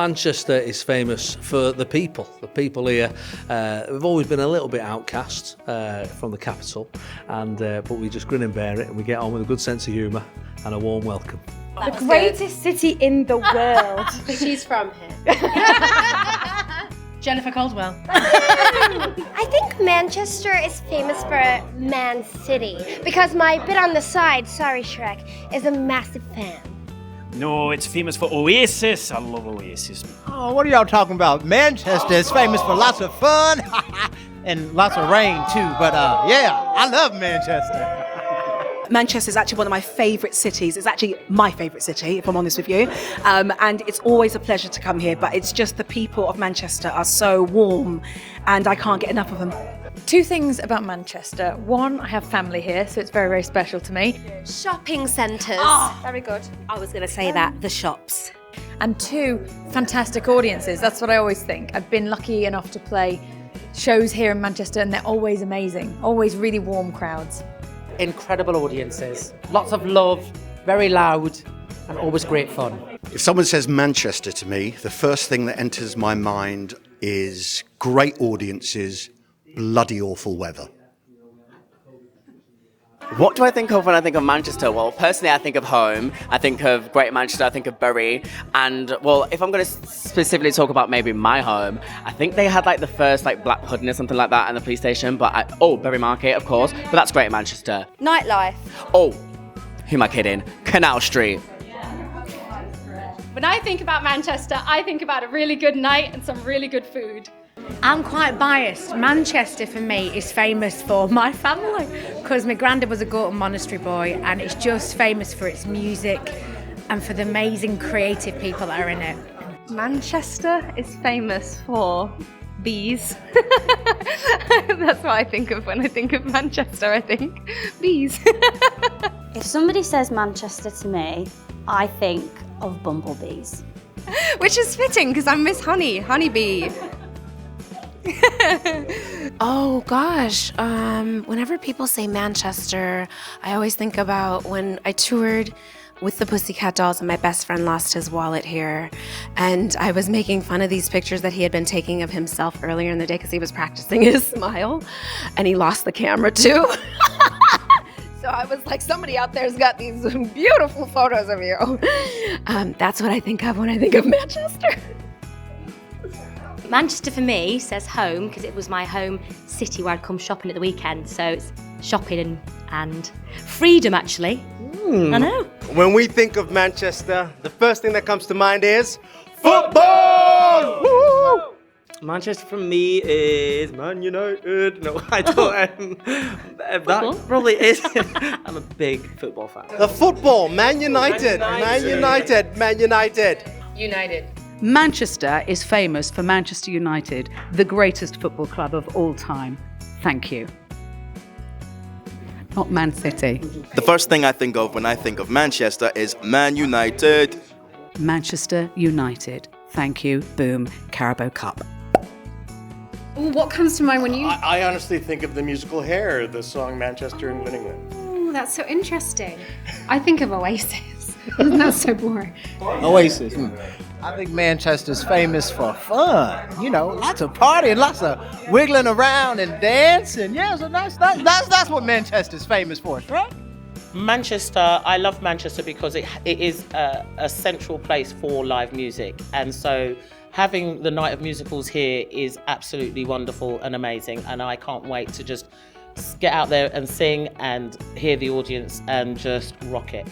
Manchester is famous for the people. The people here, we've always been a little bit outcast from the capital, but we just grin and bear it, and we get on with a good sense of humour and a warm welcome. The greatest city in the world. She's from here. Jennifer Caldwell. I think Manchester is famous for Man City because my bit on the side, sorry Shrek, is a massive fan. No, it's famous for Oasis. I love Oasis. Oh, what are y'all talking about? Manchester is famous for lots of fun and lots of rain too. But yeah, I love Manchester. Manchester is actually one of my favourite cities. It's actually my favourite city, if I'm honest with you. And it's always a pleasure to come here, but it's just the people of Manchester are so warm and I can't get enough of them. Two things about Manchester. One, I have family here, so it's very, very special to me. Shopping centres. Very good. I was going to say that, the shops. And two, fantastic audiences. That's what I always think. I've been lucky enough to play shows here in Manchester and they're always amazing. Always really warm crowds. Incredible audiences, lots of love, very loud, and always great fun. If someone says Manchester to me, the first thing that enters my mind is great audiences, bloody awful weather. What do I think of when I think of Manchester? Well, personally, I think of home. I think of Greater Manchester. I think of Bury. And, well, if I'm going to specifically talk about maybe my home, I think they had, like, the first, like, Black Pudding or something like that in the police station. But, Bury Market, of course. But that's Greater Manchester. Nightlife. Oh, who am I kidding? Canal Street. When I think about Manchester, I think about a really good night and some really good food. I'm quite biased. Manchester for me is famous for my family because my granddad was a Gorton Monastery boy and it's just famous for its music and for the amazing creative people that are in it. Manchester is famous for bees. That's what I think of when I think of Manchester, I think. Bees. If somebody says Manchester to me, I think of bumblebees. Which is fitting because I'm Miss Honeybee. Oh gosh, whenever people say Manchester, I always think about when I toured with the Pussycat Dolls and my best friend lost his wallet here, and I was making fun of these pictures that he had been taking of himself earlier in the day because he was practicing his smile and he lost the camera too. So I was like, somebody out there's got these beautiful photos of you. That's what I think of when I think of Manchester. Manchester for me says home because it was my home city where I'd come shopping at the weekend. So it's shopping and freedom, actually. I know. When we think of Manchester, the first thing that comes to mind is football! Woo! Manchester for me is Man United. No, I don't. That probably is. I'm a big football fan. The football, Man United. Man United. Man United. United. Manchester is famous for Manchester United, the greatest football club of all time. Thank you. Not Man City. The first thing I think of when I think of Manchester is Man United. Manchester United. Thank you. Boom. Carabao Cup. Ooh, what comes to mind when you... I honestly think of the musical Hair, the song Manchester and Winning It. Ooh, that's so interesting. I think of Oasis. Isn't that so boring? Oasis. I think Manchester's famous for fun. You know, lots of partying, lots of wiggling around and dancing. Yeah, so that's what Manchester's famous for, right? Manchester, I love Manchester because it is a central place for live music. And so having the Night of Musicals here is absolutely wonderful and amazing. And I can't wait to just get out there and sing and hear the audience and just rock it.